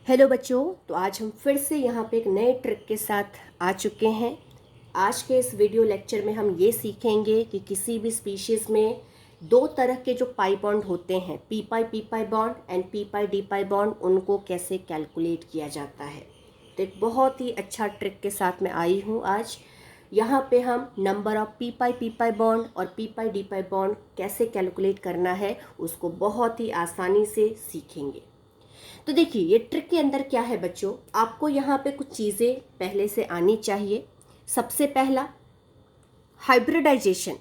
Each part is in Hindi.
हेलो बच्चों, तो आज हम फिर से यहाँ पे एक नए ट्रिक के साथ आ चुके हैं। आज के इस वीडियो लेक्चर में हम ये सीखेंगे कि किसी भी स्पीशीज़ में दो तरह के जो पाई बॉन्ड होते हैं, P pi bond and P pi d pi bond, उनको कैसे कैलकुलेट किया जाता है। तो एक बहुत ही अच्छा ट्रिक के साथ मैं आई हूँ आज। यहाँ पे हम number of p pi bond और P pi d pi bond कैसे कैलकुलेट करना है उसको बहुत ही आसानी से सीखेंगे। तो देखिए, ये ट्रिक के अंदर क्या है बच्चों, आपको यहाँ पे कुछ चीज़ें पहले से आनी चाहिए। सबसे पहला, हाइब्रिडाइजेशन।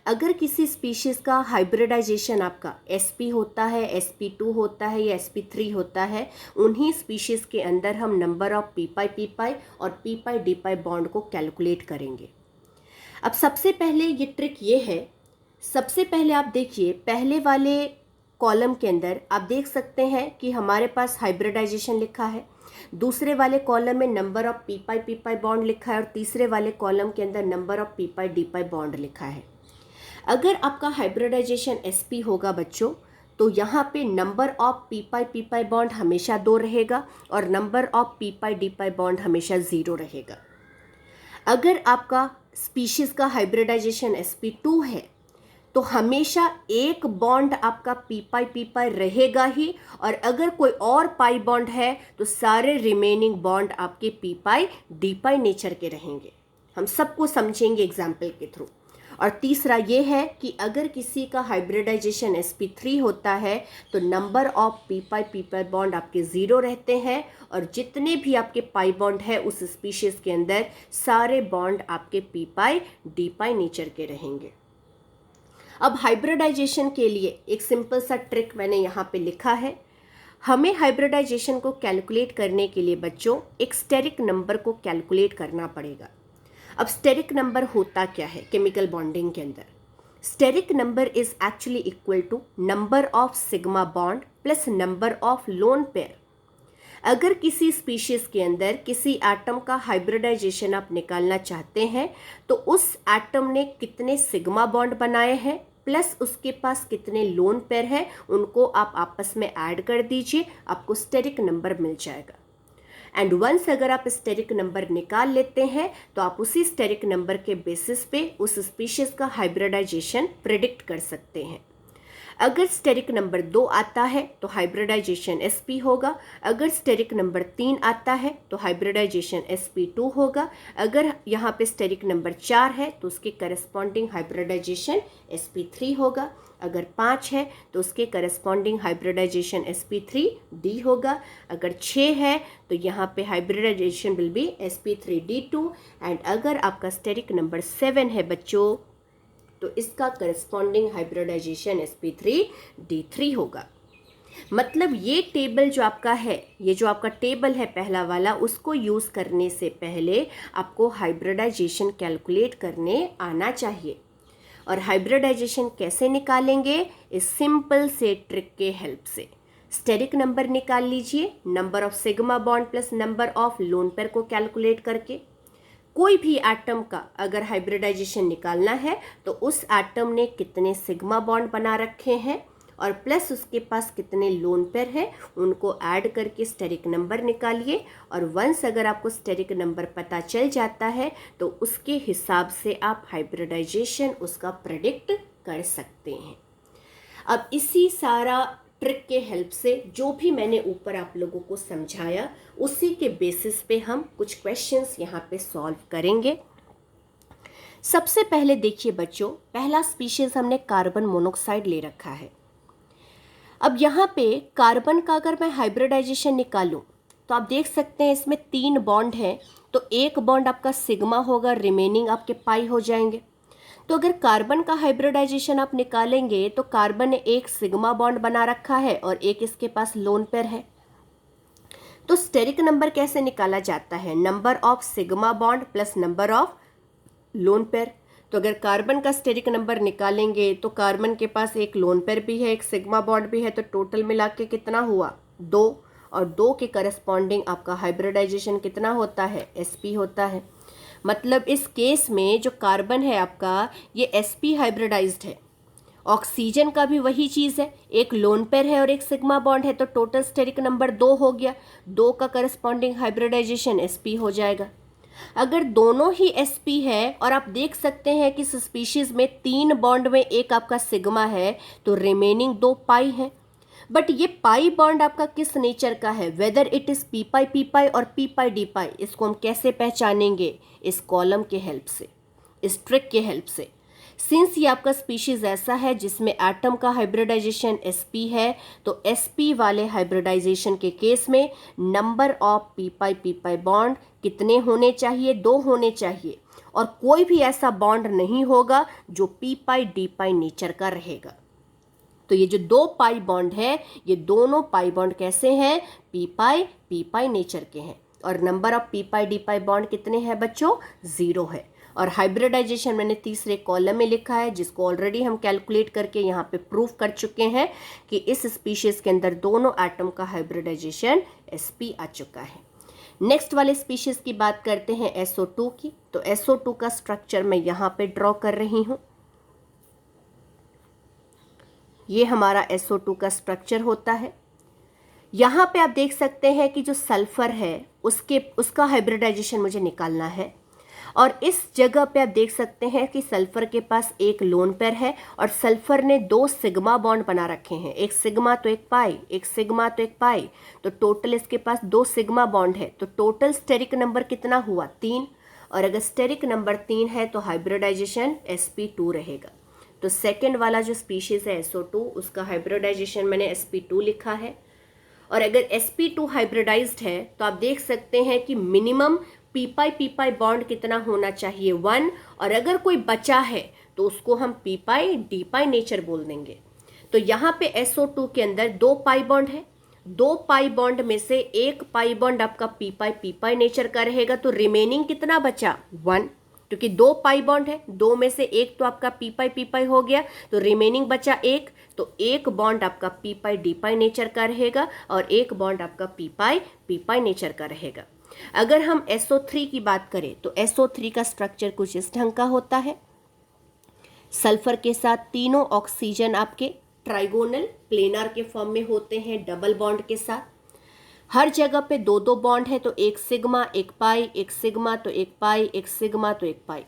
अगर किसी स्पीशीज़ का हाइब्रिडाइजेशन आपका sp होता है, sp2 होता है या sp3 होता है, उन्हीं स्पीशीज़ के अंदर हम नंबर ऑफ पी पाई और P pi d pi bond को कैलकुलेट करेंगे। अब सबसे पहले ये ट्रिक ये है, सबसे पहले आप देखिए पहले वाले कॉलम के अंदर आप देख सकते हैं कि हमारे पास हाइब्रिडाइजेशन लिखा है, दूसरे वाले कॉलम में number of p pi bond लिखा है और तीसरे वाले कॉलम के अंदर number of p pi d pi bond लिखा है। अगर आपका हाइब्रिडाइजेशन sp होगा बच्चों, तो यहाँ पे number of p pi bond हमेशा 2 रहेगा और number of p pi d pi bond हमेशा 0 रहेगा। अगर आपका स्पीशीज़ का हाइब्रिडाइजेशन sp2 है तो हमेशा एक बॉन्ड आपका पी पाई रहेगा ही, और अगर कोई और पाई बॉन्ड है तो सारे रिमेनिंग बॉन्ड आपके पी पाई डी पाई नेचर के रहेंगे। हम सबको समझेंगे एग्जाम्पल के थ्रू। और तीसरा ये है कि अगर किसी का हाइब्रिडाइजेशन sp3 होता है तो number of p pi bond आपके 0 रहते हैं और जितने भी आपके पाई बॉन्ड है उस स्पीशीज़ के अंदर सारे बॉन्ड आपके पी पाई डी पाई नेचर के रहेंगे। अब हाइब्रिडाइजेशन के लिए एक सिंपल सा ट्रिक मैंने यहाँ पे लिखा है। हमें हाइब्रिडाइजेशन को कैलकुलेट करने के लिए बच्चों एक स्टेरिक नंबर को कैलकुलेट करना पड़ेगा। अब स्टेरिक नंबर होता क्या है केमिकल बॉन्डिंग के अंदर? Steric number is actually equal to number of sigma bond plus number of lone pair. अगर किसी स्पीशीज़ के अंदर किसी एटम का हाइब्रिडाइजेशन आप निकालना चाहते हैं तो उस एटम ने कितने सिग्मा बॉन्ड बनाए हैं प्लस उसके पास कितने लोन पेयर है, उनको आप आपस में ऐड कर दीजिए, आपको स्टेरिक नंबर मिल जाएगा। एंड वंस अगर आप स्टेरिक नंबर निकाल लेते हैं तो आप उसी स्टेरिक नंबर के बेसिस पे उस स्पीशीज़ का हाइब्रिडाइजेशन प्रिडिक्ट कर सकते हैं। अगर स्टेरिक नंबर 2 आता है तो हाइब्रिडाइजेशन sp होगा, अगर स्टेरिक नंबर 3 आता है तो हाइब्रिडाइजेशन sp2 होगा, अगर यहाँ पे स्टेरिक नंबर 4 है तो उसके करस्पॉन्डिंग हाइब्रिडाइजेशन sp3 होगा, अगर 5 है तो उसके करस्पॉन्डिंग हाइब्रिडाइजेशन sp3d होगा, अगर 6 है तो यहाँ पे hybridisation will B sp3d2 and अगर आपका स्टेरिक नंबर 7 है बच्चों तो इसका करस्पॉन्डिंग हाइब्रिडाइजेशन sp3d3 होगा। मतलब ये टेबल जो आपका है, ये जो आपका टेबल है पहला वाला, उसको यूज़ करने से पहले आपको हाइब्रिडाइजेशन कैलकुलेट करने आना चाहिए। और हाइब्रिडाइजेशन कैसे निकालेंगे? इस सिंपल से ट्रिक के हेल्प से। स्टेरिक नंबर निकाल लीजिए number of sigma bond plus number of lone pair को कैलकुलेट करके। कोई भी एटम का अगर हाइब्रिडाइजेशन निकालना है तो उस एटम ने कितने सिग्मा बॉन्ड बना रखे हैं और प्लस उसके पास कितने लोन पेयर है, उनको ऐड करके स्टेरिक नंबर निकालिए। और वंस अगर आपको स्टेरिक नंबर पता चल जाता है तो उसके हिसाब से आप हाइब्रिडाइजेशन उसका प्रेडिक्ट कर सकते हैं। अब इसी सारा ट्रिक के हेल्प से जो भी मैंने ऊपर आप लोगों को समझाया उसी के बेसिस पे हम कुछ क्वेश्चंस यहाँ पे सॉल्व करेंगे। सबसे पहले देखिए बच्चों, पहला स्पीशीज हमने कार्बन मोनोक्साइड ले रखा है। अब यहाँ पे कार्बन का अगर मैं हाइब्रिडाइजेशन निकालूं तो आप देख सकते हैं इसमें 3 बॉन्ड हैं, तो एक बॉन्ड आपका सिग्मा होगा, रिमेनिंग आपके पाई हो जाएंगे। तो अगर कार्बन का हाइब्रिडाइजेशन आप निकालेंगे तो कार्बन ने एक सिग्मा बॉन्ड बना रखा है और एक इसके पास लोन पेयर है। तो स्टेरिक नंबर कैसे निकाला जाता है? Number of sigma bond plus number of lone pair. तो अगर कार्बन का स्टेरिक नंबर निकालेंगे तो कार्बन के पास एक लोन पेयर भी है, एक सिग्मा बॉन्ड भी है, तो टोटल मिला के कितना हुआ? 2। और 2 के करस्पॉन्डिंग आपका हाइब्रिडाइजेशन कितना होता है? sp होता है। मतलब इस केस में जो कार्बन है आपका ये sp हाइब्रिडाइज्ड है ऑक्सीजन का भी वही चीज़ है, एक लोन पेयर है और एक सिग्मा बॉन्ड है, तो टोटल स्टेरिक नंबर 2 हो गया, 2 का करस्पॉन्डिंग हाइब्रिडाइजेशन sp हो जाएगा। अगर दोनों ही sp है और आप देख सकते हैं कि इस स्पीशीज में 3 बॉन्ड में एक आपका सिग्मा है, तो रिमेनिंग 2 पाई है। बट ये पाई बॉन्ड आपका किस नेचर का है, वेदर इट इज पी पाई और पी डी पाई, इसको हम कैसे पहचानेंगे, इस कॉलम के हेल्प से, इस ट्रिक के हेल्प से। सिंस ये आपका स्पीशीज ऐसा है जिसमें एटम का हाइब्रिडाइजेशन sp है, तो sp वाले हाइब्रिडाइजेशन के केस में number of p pi bond कितने होने चाहिए, 2 होने चाहिए, और कोई भी ऐसा बॉन्ड नहीं होगा जो पी डी पाई नेचर का रहेगा। तो ये जो 2 पाई बॉन्ड है, ये दोनों पाई बॉन्ड कैसे हैं, पी पाई नेचर के हैं, और number of P D pi bond कितने हैं बच्चों, 0 है। और हाइब्रिडाइजेशन मैंने तीसरे कॉलम में लिखा है, जिसको ऑलरेडी हम कैलकुलेट करके यहाँ पे प्रूफ कर चुके हैं कि इस स्पीशीज के अंदर दोनों एटम का हाइब्रिडाइजेशन sp आ चुका है। नेक्स्ट वाले स्पीशीज की बात करते हैं SO2 की। तो SO2 का स्ट्रक्चर मैं यहाँ पे ड्रॉ कर रही हूँ। ये हमारा SO2 का स्ट्रक्चर होता है। यहाँ पे आप देख सकते हैं कि जो सल्फर है उसका हाइब्रिडाइजेशन मुझे निकालना है, और इस जगह पे आप देख सकते हैं कि सल्फर के पास एक लोन पेयर है और सल्फर ने 2 सिग्मा बॉन्ड बना रखे हैं, एक सिग्मा तो एक पाई, एक सिग्मा तो एक पाई, तो टोटल इसके पास 2 सिग्मा बॉन्ड है। तो टोटल स्टेरिक नंबर कितना हुआ, 3, और अगर स्टेरिक नंबर 3 है तो हाइब्रिडाइजेशन sp2 रहेगा। तो सेकेंड वाला जो स्पीशीज है SO2, उसका हाइब्रिडाइजेशन मैंने sp2 लिखा है। और अगर sp2 हाइब्रिडाइज्ड है तो आप देख सकते हैं कि मिनिमम पी पाई बॉन्ड कितना होना चाहिए, 1, और अगर कोई बचा है तो उसको हम पी डी पाई नेचर बोल देंगे। तो यहाँ पे SO2 के अंदर 2 पाई बॉन्ड है, 2 पाई बॉन्ड में से एक पाई बॉन्ड आपका पी पाई नेचर का रहेगा, तो रिमेनिंग कितना बचा, 1, क्योंकि 2 पाई बॉन्ड है, 2 में से एक तो आपका पी पाई हो गया, तो रिमेनिंग बचा 1, तो एक बॉन्ड आपका पी डी पाई नेचर का रहेगा और एक बॉन्ड आपका पी पाई नेचर का रहेगा। अगर हम SO3 की बात करें तो SO3 का स्ट्रक्चर कुछ इस ढंग का होता है। सल्फर के साथ तीनों ऑक्सीजन आपके ट्राइगोनल प्लेनर के फॉर्म में होते हैं, डबल बॉन्ड के साथ। हर जगह पे 2 बॉन्ड है, तो एक सिग्मा एक पाई, एक सिग्मा तो एक पाई, एक सिग्मा तो एक पाई,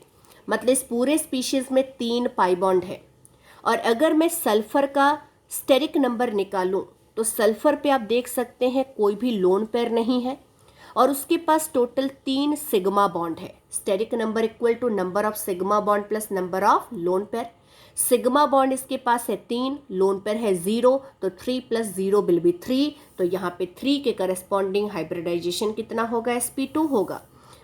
मतलब इस पूरे स्पीशीज में 3 पाई बॉन्ड है। और अगर मैं सल्फर का स्टेरिक नंबर निकालूं तो सल्फर पे आप देख सकते हैं कोई भी लोन पेयर नहीं है और उसके पास टोटल 3 सिग्मा बॉन्ड है। Steric number equal to number of sigma bond plus number of lone pair. Sigma bond इसके पास है 3, लोन पेयर है 0, तो 3 + 0 विल बी 3, तो यहाँ पे 3 के करस्पॉन्डिंग हाइब्रिडाइजेशन कितना होगा, sp2 होगा।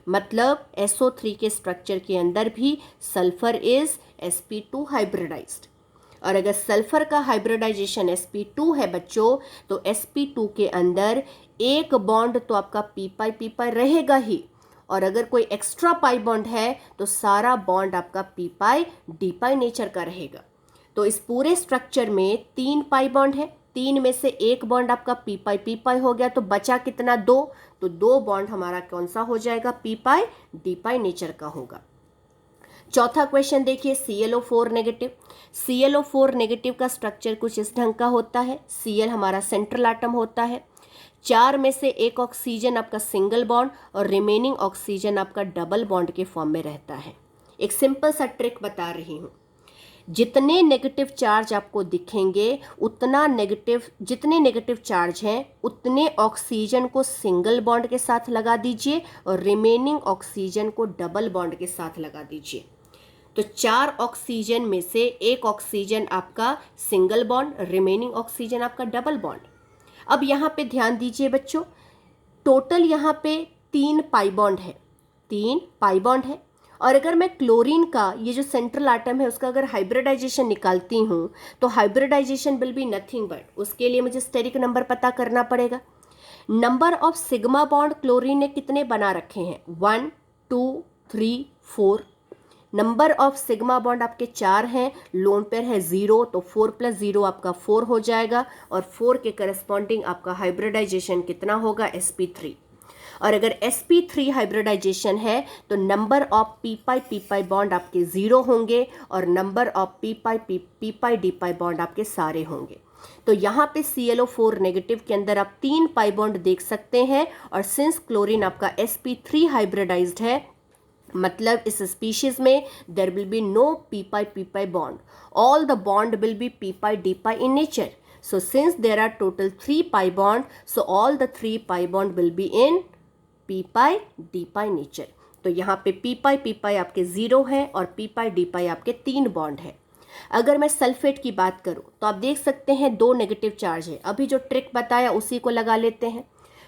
मतलब SO3 के स्ट्रक्चर के अंदर भी सल्फर इज sp2 हाइब्रिडाइज्ड। और अगर सल्फर का हाइब्रिडाइजेशन sp2 है बच्चों, तो sp2 के अंदर एक बॉन्ड तो आपका पी पाई रहेगा ही, और अगर कोई एक्स्ट्रा पाई बॉन्ड है तो सारा बॉन्ड आपका पी डी पाई नेचर का रहेगा। तो इस पूरे स्ट्रक्चर में 3 पाई बॉन्ड है, 3 में से एक बॉन्ड आपका पी पाई हो गया, तो बचा कितना, 2, तो 2 बॉन्ड हमारा कौन सा हो जाएगा, पी डी पाई नेचर का होगा। चौथा क्वेश्चन देखिए, ClO4 नेगेटिव। ClO4 नेगेटिव का स्ट्रक्चर कुछ इस ढंग का होता है। Cl हमारा सेंट्रल एटम होता है, 4 में से एक ऑक्सीजन आपका सिंगल बॉन्ड और रिमेनिंग ऑक्सीजन आपका डबल बॉन्ड के फॉर्म में रहता है। एक सिंपल सा ट्रिक बता रही हूँ, जितने नेगेटिव चार्ज आपको दिखेंगे जितने नेगेटिव चार्ज हैं उतने ऑक्सीजन को सिंगल बॉन्ड के साथ लगा दीजिए और रिमेनिंग ऑक्सीजन को डबल बॉन्ड के साथ लगा दीजिए। तो 4 ऑक्सीजन में से एक ऑक्सीजन आपका सिंगल बॉन्ड, रिमेनिंग ऑक्सीजन आपका डबल बॉन्ड। अब यहाँ पे ध्यान दीजिए बच्चों, टोटल यहाँ पे 3 पाई बॉन्ड है, 3 पाई बॉन्ड है। और अगर मैं क्लोरीन का ये जो सेंट्रल एटम है उसका अगर हाइब्रिडाइजेशन निकालती हूँ तो hybridisation will be nothing but, उसके लिए मुझे स्टेरिक नंबर पता करना पड़ेगा। Number of sigma bond chlorine ने कितने बना रखे हैं, 1 2 3 4। नंबर ऑफ सिग्मा बॉन्ड आपके 4 हैं, लोन पेयर है 0, तो 4 + 0 आपका 4 हो जाएगा और 4 के करस्पॉन्डिंग आपका हाइब्रिडाइजेशन कितना होगा, sp3। और अगर sp3 हाइब्रिडाइजेशन है तो number of p pi bond आपके 0 होंगे और number of p pi D bond आपके सारे होंगे। तो यहाँ पे ClO4 नेगेटिव के अंदर आप 3 पाई बॉन्ड देख सकते हैं और सिंस क्लोरीन आपका sp3 हाइब्रिडाइज्ड है, मतलब इस स्पीशीज में there will be no p pi bond, all the bond will be p pi d pi in nature. So since there are total 3 pi bond, so all the 3 pi bond will be in p pi d pi nature। तो यहाँ पे p pi आपके 0 है और p pi d pi आपके 3 बॉन्ड है। अगर मैं सल्फेट की बात करूँ तो आप देख सकते हैं 2 नेगेटिव चार्ज है। अभी जो ट्रिक बताया उसी को लगा लेते हैं।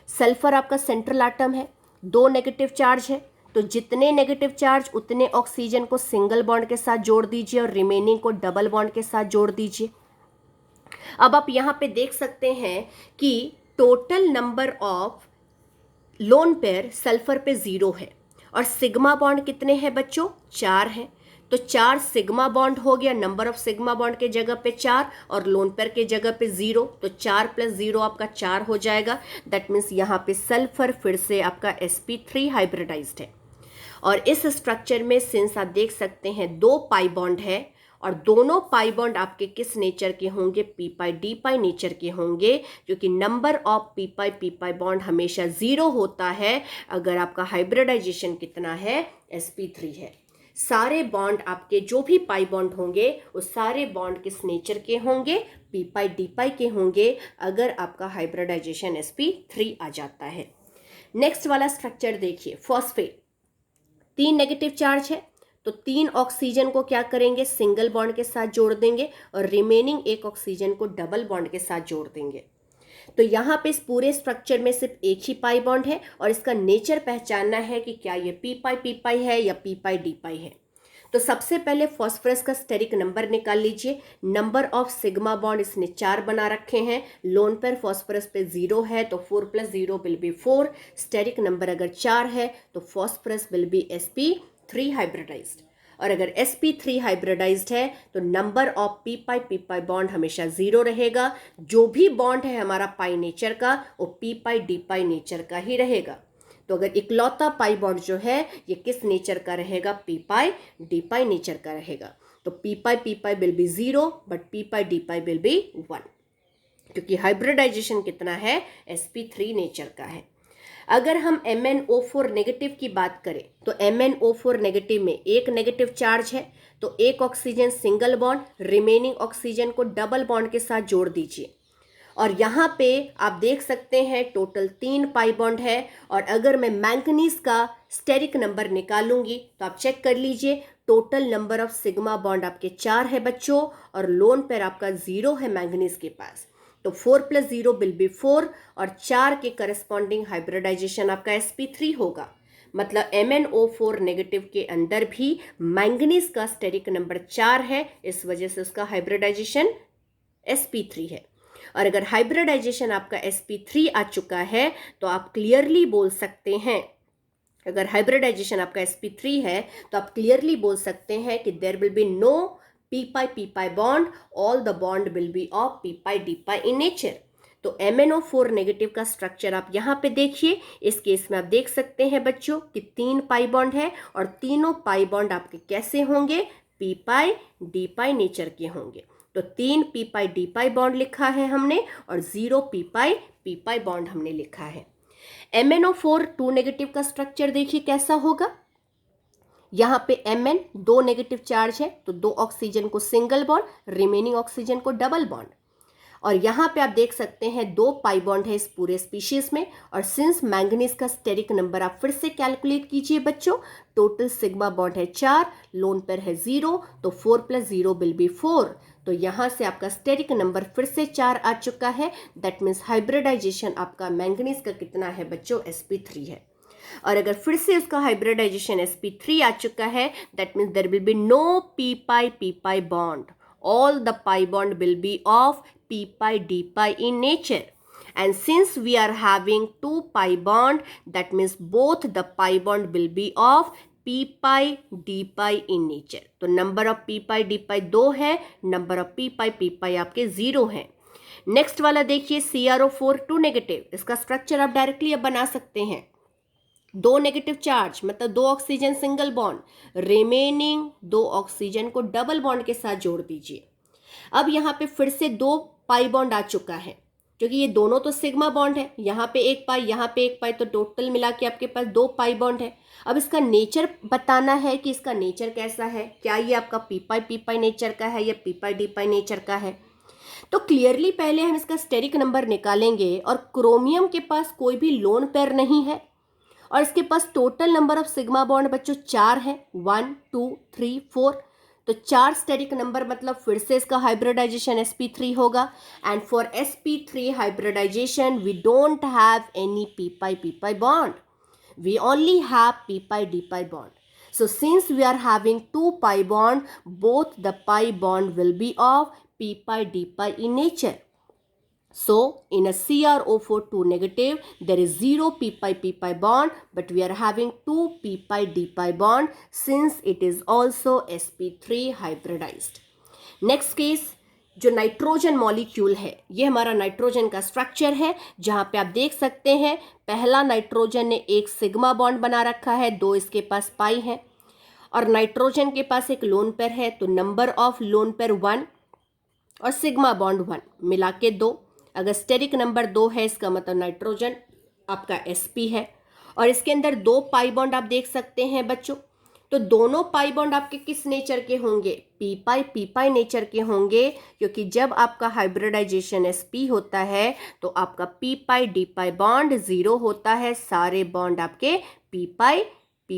सल्फर आपका सेंट्रल आटम है, 2 नेगेटिव चार्ज है, तो जितने नेगेटिव चार्ज उतने ऑक्सीजन को सिंगल बॉन्ड के साथ जोड़ दीजिए और रिमेनिंग को डबल बॉन्ड के साथ जोड़ दीजिए। अब आप यहाँ पे देख सकते हैं कि total number of lone pair sulphur पे 0 है और सिग्मा बॉन्ड कितने हैं बच्चों, 4 हैं। तो 4 सिग्मा बॉन्ड हो गया, नंबर ऑफ सिग्मा बॉन्ड के जगह पे 4 और लोन पेयर के जगह पे 0, तो 4 + 0 आपका 4 हो जाएगा। दैट मीन्स यहाँ पे सल्फर फिर से आपका sp3 हाइब्रिडाइज्ड है। और इस स्ट्रक्चर में सिंस आप देख सकते हैं 2 पाई बॉन्ड है और दोनों पाई बॉन्ड आपके किस नेचर के होंगे, पी पाई डी पाई नेचर के होंगे, क्योंकि number of p pi bond हमेशा 0 होता है अगर आपका हाइब्रिडाइजेशन कितना है, sp3 है। सारे बॉन्ड आपके जो भी पाई बॉन्ड होंगे वो सारे बॉन्ड किस नेचर के होंगे, पी पाई डी पाई के होंगे अगर आपका हाइब्रिडाइजेशन sp3 आ जाता है। नेक्स्ट वाला स्ट्रक्चर देखिए, फॉस्फेट 3 नेगेटिव चार्ज है तो 3 ऑक्सीजन को क्या करेंगे, सिंगल बॉन्ड के साथ जोड़ देंगे और रिमेनिंग 1 ऑक्सीजन को डबल बॉन्ड के साथ जोड़ देंगे। तो यहाँ पे इस पूरे स्ट्रक्चर में सिर्फ एक ही पाई बॉन्ड है और इसका नेचर पहचानना है कि क्या ये पी पाई है या पी पाई डी पाई है। तो सबसे पहले फॉस्फोरस का स्टेरिक नंबर निकाल लीजिए। नंबर ऑफ सिग्मा बॉन्ड इसने 4 बना रखे हैं, लोन पेयर फॉस्फोरस पे 0 है तो 4 + 0 विल बी 4। स्टेरिक नंबर अगर 4 है तो phosphorus will be sp3 hybridised. और अगर sp3 हाइब्रिडाइज्ड है तो number of p pi bond हमेशा 0 रहेगा। जो भी बॉन्ड है हमारा पाई नेचर का वो पी पाई डी पाई नेचर का ही रहेगा। तो अगर इकलौता पाई बॉन्ड जो है ये किस नेचर का रहेगा, पी पाई डी पाई नेचर का रहेगा। तो P pi will be 0 but P pi d pi will be 1, क्योंकि हाइब्रिडाइजेशन कितना है, sp3 नेचर का है। अगर हम MnO4 नेगेटिव की बात करें तो MnO4 नेगेटिव में एक नेगेटिव चार्ज है तो 1 oxygen single bond, remaining oxygen को डबल बॉन्ड के साथ जोड़ दीजिए। और यहाँ पे आप देख सकते हैं टोटल 3 पाई बॉन्ड है। और अगर मैं मैंगनीज का स्टेरिक नंबर निकालूंगी तो आप चेक कर लीजिए, total number of sigma bond आपके 4 है बच्चों और लोन पेयर आपका 0 है मैंगनीज के पास। तो 4 + 0 विल बी 4 और 4 के करस्पॉन्डिंग हाइब्रिडाइजेशन आपका sp3 होगा। मतलब MnO4 नेगेटिव के अंदर भी मैंगनीज का स्टेरिक नंबर 4 है, इस वजह से उसका हाइब्रिडाइजेशन sp3 है। और अगर हाइब्रिडाइजेशन आपका sp3 आ चुका है तो आप क्लियरली बोल सकते हैं, अगर हाइब्रिडाइजेशन आपका sp3 है तो आप क्लियरली बोल सकते हैं कि there will be no p pi bond, all the bond will be of p pi d pi in nature. तो MnO4 नेगेटिव का स्ट्रक्चर आप यहाँ पे देखिए। इस केस में आप देख सकते हैं बच्चों कि 3 पाई बॉन्ड है और तीनों पाई बॉन्ड आपके कैसे होंगे, पी पाई डी पाई नेचर के होंगे। तो 3 P pi d pi bond लिखा है हमने और 0 पी पाई बॉन्ड हमने लिखा है। MnO4 2 नेगेटिव का स्ट्रक्चर देखिए कैसा होगा। यहाँ पे Mn 2 नेगेटिव चार्ज है तो 2 ऑक्सीजन को सिंगल बॉन्ड, रिमेनिंग ऑक्सीजन को डबल बॉन्ड। और यहाँ पे आप देख सकते हैं 2 पाई बॉन्ड है इस पूरे स्पीशीज में। और सिंस मैंगनीज का स्टेरिक नंबर आप फिर से कैलकुलेट कीजिए बच्चों, टोटल सिग्मा बॉन्ड है 4, लोन पेयर है 0, तो 4 + 0 विल बी 4। तो यहाँ से आपका स्टेरिक नंबर फिर से 4 आ चुका है। दैट मीन्स हाइब्रिडाइजेशन आपका मैंगनीज का कितना है बच्चों, sp3 है। और अगर फिर से उसका हाइब्रिडाइजेशन sp3 आ चुका है, that means there will be no p pi bond, all the pi bond will be of p pi d pi in nature. And since we are having 2 pi bond, that means both the pi bond will be of p pi d pi in nature. तो number of p pi d pi 2 है, नंबर ऑफ p pi आपके 0 है। नेक्स्ट वाला देखिए CrO4 2 नेगेटिव, इसका स्ट्रक्चर आप डायरेक्टली अब बना सकते हैं। 2 नेगेटिव चार्ज मतलब 2 oxygen single bond, remaining 2 oxygen को डबल बॉन्ड के साथ जोड़ दीजिए। अब यहाँ पे फिर से 2 पाई बॉन्ड आ चुका है, क्योंकि ये दोनों तो सिग्मा बॉन्ड है, यहाँ पे 1 पाई, यहाँ पे 1 पाई, तो टोटल मिला के आपके पास 2 पाई बॉन्ड है। अब इसका नेचर बताना है कि इसका नेचर कैसा है, क्या ये आपका पी पाई नेचर का है या पी पाई नेचर का है। तो क्लियरली पहले हम इसका स्टेरिक नंबर निकालेंगे, और क्रोमियम के पास कोई भी लोन पेयर नहीं है, और इसके पास total number of sigma bond बच्चों 4 है, 1 2 3 4। तो 4 स्टेरिक नंबर मतलब फिर से इसका हाइब्रिडाइजेशन sp3 होगा। And for sp3 hybridisation we don't have any p pi bond, we only have p pi d pi bond. So since we are having 2 pi bond, both the pi bond will be of p pi d pi in nature. So in a CrO4 2 negative, there is 0 p pi bond, but we are having 2 p pi d pi bond since it is also sp3 hybridized. Next case, जो नाइट्रोजन मॉलिक्यूल है, ये हमारा नाइट्रोजन का स्ट्रक्चर है, जहाँ पे आप देख सकते हैं पहला नाइट्रोजन ने एक सिग्मा बॉन्ड बना रखा है, 2 इसके पास पाई है, और नाइट्रोजन के पास एक लोन पेयर है, तो नंबर ऑफ लोन पेयर 1 और सिग्मा बॉन्ड 1 मिला के 2। अगर स्टेरिक नंबर 2 है इसका मतलब नाइट्रोजन आपका sp है, और इसके अंदर 2 पाई बॉन्ड आप देख सकते हैं बच्चों। तो दोनों पाई बॉन्ड आपके किस नेचर के होंगे, पी पाई नेचर के होंगे, क्योंकि जब आपका हाइब्रिडाइजेशन sp होता है तो आपका P pi d pi bond 0 होता है, सारे बॉन्ड आपके पी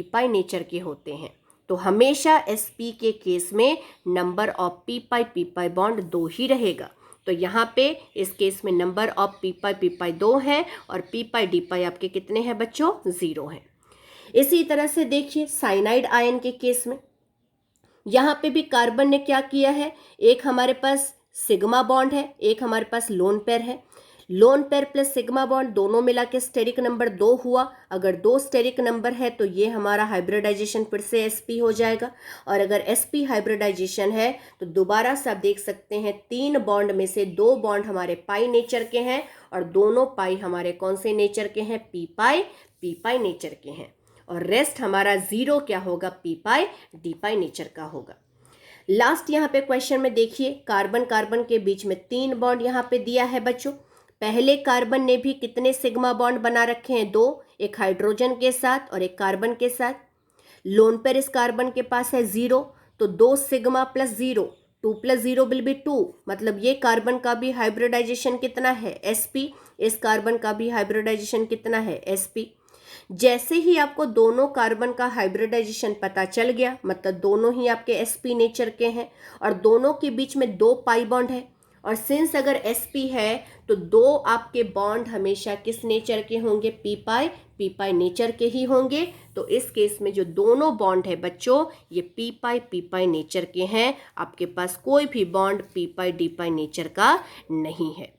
पाई नेचर के होते हैं। तो हमेशा sp के केस में number of p pi bond 2 ही रहेगा। तो यहाँ पे इस केस में नंबर ऑफ पी पाई 2 है, और पी पाई डी पाई आपके कितने हैं बच्चों, 0 हैं। इसी तरह से देखिए साइनाइड आयन के केस में यहाँ पे भी कार्बन ने क्या किया है, एक हमारे पास सिग्मा बॉन्ड है, एक हमारे पास लोन पेयर है। Lone pair plus sigma bond दोनों मिला के स्टेरिक नंबर 2 हुआ। अगर 2 स्टेरिक नंबर है तो ये हमारा हाइब्रिडाइजेशन फिर से sp हो जाएगा, और अगर sp हाइब्रिडाइजेशन है तो दोबारा से आप देख सकते हैं 3 बॉन्ड में से 2 बॉन्ड हमारे पाई नेचर के हैं, और दोनों पाई हमारे कौन से नेचर के हैं, पी पाई नेचर के हैं, और रेस्ट हमारा 0 क्या होगा, पी पाई डी पाई नेचर का होगा। लास्ट यहाँ पे क्वेश्चन में देखिए कार्बन कार्बन के बीच में 3 बॉन्ड यहाँ पे दिया है बच्चों। पहले कार्बन ने भी कितने सिग्मा बॉन्ड बना रखे हैं, 2, एक हाइड्रोजन के साथ और एक कार्बन के साथ। लोन पेयर इस कार्बन के पास है 0, तो 2 sigma plus 0, 2 plus 0 will be 2, मतलब ये कार्बन का भी हाइब्रिडाइजेशन कितना है, sp। इस कार्बन का भी हाइब्रिडाइजेशन कितना है, sp। जैसे ही आपको दोनों कार्बन का हाइब्रिडाइजेशन पता चल गया, मतलब दोनों ही आपके sp नेचर के हैं, और दोनों के बीच में 2 पाई बॉन्ड है, और सिंस अगर sp है तो 2 आपके बॉन्ड हमेशा किस नेचर के होंगे, पी पाई नेचर के ही होंगे। तो इस केस में जो दोनों बॉन्ड है बच्चों ये पी पाई नेचर के हैं, आपके पास कोई भी बॉन्ड पी पाई डी पाई नेचर का नहीं है।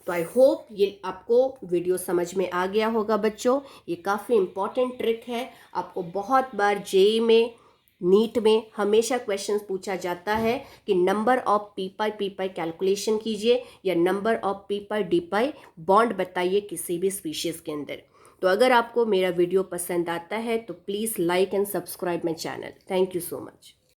तो आई होप ये आपको वीडियो समझ में आ गया होगा बच्चों। ये काफ़ी इंपॉर्टेंट ट्रिक है, आपको बहुत बार जेईई में, नीट में हमेशा क्वेश्चंस पूछा जाता है कि number of p pi calculation कीजिए, या number of p pi d pi bond बताइए किसी भी स्पीशीज़ के अंदर। तो अगर आपको मेरा वीडियो पसंद आता है तो please like and subscribe my channel. Thank you so much.